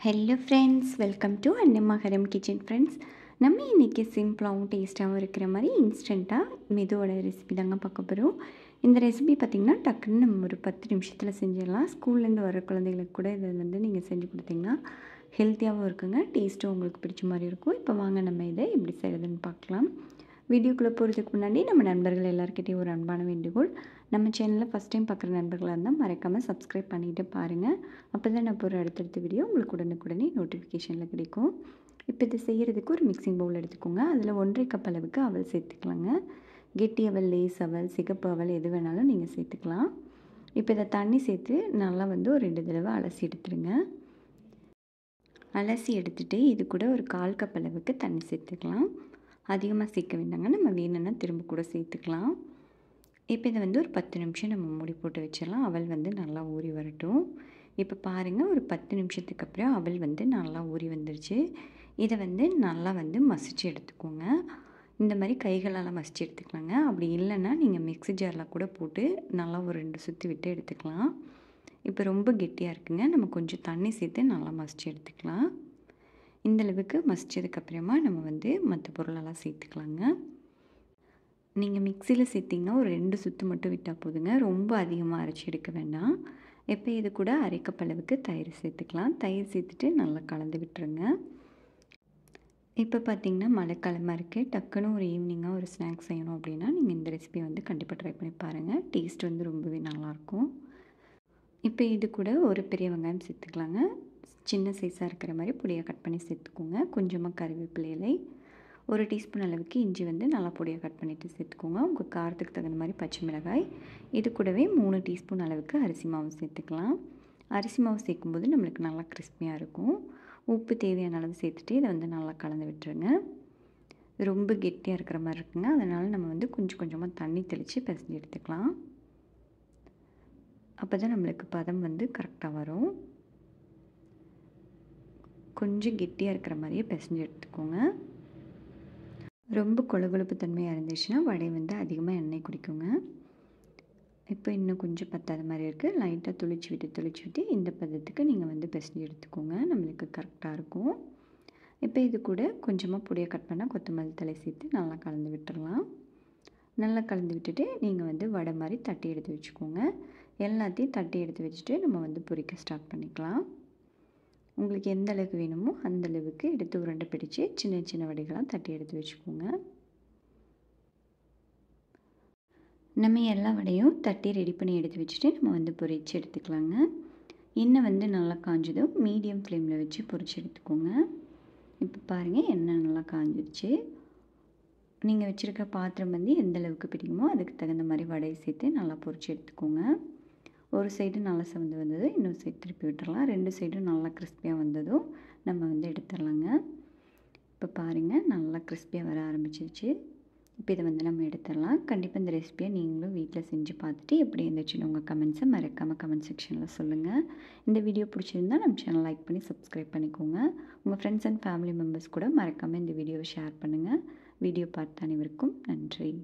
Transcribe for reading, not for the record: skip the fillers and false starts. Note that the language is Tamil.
Hello friends, welcome to Annam Aakaram kitchen friends. நம்ம இன்றைக்கி சிம்பிளாகவும் டேஸ்ட்டாகவும் இருக்கிற மாதிரி இன்ஸ்டண்ட்டாக மெதுவோட ரெசிபி தாங்க பார்க்க போகிறோம். இந்த ரெசிபி பார்த்திங்கன்னா டக்குன்னு நம்ம ஒரு 10 நிமிஷத்தில் செஞ்சிடலாம். ஸ்கூல்லேருந்து வர குழந்தைங்களுக்கு கூட இதை நீங்கள் செஞ்சு கொடுத்திங்கன்னா ஹெல்த்தியாகவும் இருக்குங்க, டேஸ்ட்டும் உங்களுக்கு பிடிச்ச மாதிரி இருக்கும். இப்போ வாங்க நம்ம இதை எப்படி செய்கிறதுன்னு பார்க்கலாம். வீடியோக்குள்ளே போகிறதுக்கு முன்னாடி நம்ம நண்பர்கள் எல்லாருக்கிட்டையும் ஒரு அன்பான வேண்டுகோள், நம்ம சேனலில் ஃபஸ்ட் டைம் பார்க்குற நண்பர்களாக இருந்தால் மறக்காமல் சப்ஸ்கிரைப் பண்ணிவிட்டு பாருங்கள். அப்போ தான் நான் போகிற அடுத்தடுத்த வீடியோ உங்களுக்கு உடனுக்குடனே நோட்டிஃபிகேஷனில் கிடைக்கும். இப்போ இதை செய்கிறதுக்கு ஒரு மிக்சிங் பவுல் எடுத்துக்கோங்க. அதில் 1.5 கப் அளவுக்கு அவல் சேர்த்துக்கலாங்க. கெட்டி அவல், லேஸ் அவல், சிகப்பு அவல் எது வேணாலும் நீங்கள் சேர்த்துக்கலாம். இப்போ இதை தண்ணி சேர்த்து நல்லா ஒரு 2 தடவை அலசி எடுத்துருங்க. அலசி எடுத்துகிட்டு இது கூட ஒரு 1/4 கப் அளவுக்கு தண்ணி சேர்த்துக்கலாம். அதிகமாக சேர்க்க வேண்டாங்க, நம்ம வேணும்னா திரும்ப கூட சேர்த்துக்கலாம். இப்போ இதை ஒரு 10 நிமிஷம் நம்ம மூடி போட்டு வச்சிடலாம். அவல் நல்லா ஊறி வரட்டும். இப்போ பாருங்கள், ஒரு 10 நிமிஷத்துக்கு அப்புறம் அவல் நல்லா ஊறி வந்துருச்சு. இதை நல்லா மசிச்சு எடுத்துக்கோங்க. இந்த மாதிரி கைகளால் மசிச்சு எடுத்துக்கலாங்க. அப்படி இல்லைன்னா நீங்கள் மிக்ஸி ஜாரில் கூட போட்டு நல்லா ஒரு 2 சுற்றி விட்டு எடுத்துக்கலாம். இப்போ ரொம்ப கெட்டியாக இருக்குங்க, நம்ம கொஞ்சம் தண்ணி சேர்த்து நல்லா மசிச்சு எடுத்துக்கலாம். இந்தளவுக்கு மசிச்சதுக்கப்புறமா நம்ம மற்ற பொருளெல்லாம் சேர்த்துக்கலாங்க. நீங்கள் மிக்சியில் சேர்த்திங்கன்னா ஒரு 2 சுற்று மட்டும் விட்டால் போதுங்க, ரொம்ப அதிகமாக அரைச்சி எடுக்க வேண்டாம். இப்போ இது கூட 1/2 கப் அளவுக்கு தயிர் சேர்த்துக்கலாம். தயிர் சேர்த்துட்டு நல்லா கலந்து விட்டுருங்க. இப்போ பார்த்திங்கன்னா மழைக்காலமாக இருக்குது, டக்குன்னு ஒரு ஈவினிங்காக ஒரு ஸ்நாக்ஸ் செய்யணும் அப்படின்னா நீங்கள் இந்த ரெசிபி கண்டிப்பாக ட்ரை பண்ணி பாருங்கள். டேஸ்ட் ரொம்பவே நல்லாயிருக்கும். இப்போ இது கூட ஒரு பெரிய வெங்காயம் சேர்த்துக்கலாங்க. சின்ன சைஸாக இருக்கிற மாதிரி பொடியாக கட் பண்ணி சேர்த்துக்கோங்க. கொஞ்சமாக கறிவேப்பிலை இலை, 1 டீஸ்பூன் அளவுக்கு இஞ்சி நல்லா பொடியாக கட் பண்ணிவிட்டு சேர்த்துக்கோங்க. உங்கள் காரத்துக்கு தகுந்த மாதிரி பச்சை மிளகாய், இது கூடவே 3 டீஸ்பூன் அளவுக்கு அரிசி மாவு சேர்த்துக்கலாம். அரிசி மாவு சேர்க்கும்போது நம்மளுக்கு நல்லா கிறிஸ்பியாக இருக்கும். உப்பு தேவையான அளவு சேர்த்துட்டு இதை நல்லா கலந்து விட்டுருங்க. ரொம்ப கெட்டியாக இருக்கிற மாதிரி இருக்குங்க, அதனால் நம்ம கொஞ்சம் கொஞ்சமாக தண்ணி தெளித்து பிசைஞ்சு எடுத்துக்கலாம். அப்போ தான் நம்மளுக்கு பதம் கரெக்டாக வரும். கொஞ்சம் கெட்டியாக இருக்கிற மாதிரியே பிசைஞ்சு எடுத்துக்கோங்க. ரொம்ப கொழகொழப்பு தன்மையாக இருந்துச்சுன்னா வடை அதிகமாக எண்ணெய் குடிக்குங்க. இப்போ இன்னும் கொஞ்சம் பத்தாத மாதிரி இருக்குது, லைட்டாக துளிச்சு விட்டு இந்த பதத்துக்கு நீங்கள் பிசைஞ்சு எடுத்துக்கோங்க, நம்மளுக்கு கரெக்டாக இருக்கும். இப்போ இது கூட கொஞ்சமாக பொடியாக கட் பண்ணால் கொத்தமல்லி தழை சேர்த்து நல்லா கலந்து விட்டுடலாம். நல்லா கலந்து விட்டுட்டு நீங்கள் வடை மாதிரி தட்டி எடுத்து வச்சுக்கோங்க. எல்லாத்தையும் தட்டி எடுத்து வச்சுட்டு நம்ம பொரிக்க ஸ்டார்ட் பண்ணிக்கலாம். உங்களுக்கு எந்த அளவுக்கு வேணுமோ அந்த அளவுக்கு எடுத்து உருண்டை பிடிச்சி சின்ன சின்ன வடைகளாக தட்டி எடுத்து வச்சுக்கோங்க. நம்ம எல்லா வடையும் தட்டி ரெடி பண்ணி எடுத்து வச்சுட்டு நம்ம பொரிச்சு எடுத்துக்கலாங்க. எண்ணெய் நல்லா காஞ்சதும் மீடியம் ஃப்ளேமில் வச்சு பொரிச்சு எடுத்துக்கோங்க. இப்போ பாருங்கள், எண்ணெய் நல்லா காஞ்சிடுச்சு. நீங்கள் வச்சுருக்க பாத்திரம் எந்த அளவுக்கு பிடிக்குமோ அதுக்கு தகுந்த மாதிரி வடையை சேர்த்து நல்லா பொரிச்சு எடுத்துக்கோங்க. ஒரு சைடு நல்லா செவந்து வந்ததும் இன்னொரு சைடு திருப்பி விட்டுறலாம். 2 சைடும் நல்லா கிறிஸ்பியாக வந்ததும் நம்ம எடுத்துடலாங்க. இப்போ பாருங்கள், நல்லா கிறிஸ்பியாக வர ஆரம்பிச்சிருச்சு. இப்போ இதை நம்ம எடுத்துடலாம். கண்டிப்பாக இந்த ரெசிபியை நீங்களும் வீட்டில் செஞ்சு பார்த்துட்டு எப்படி இருந்துச்சுன்னு உங்கள் கமெண்ட்ஸை மறக்காமல் கமெண்ட் செக்ஷனில் சொல்லுங்கள். இந்த வீடியோ பிடிச்சிருந்தால் நம்ம சேனல் லைக் பண்ணி சப்ஸ்கிரைப் பண்ணிக்கோங்க. உங்கள் ஃப்ரெண்ட்ஸ் அண்ட் ஃபேமிலி மெம்பர்ஸ் கூட மறக்காமல் இந்த வீடியோவை ஷேர் பண்ணுங்கள். வீடியோ பார்த்த அனைவருக்கும் நன்றி.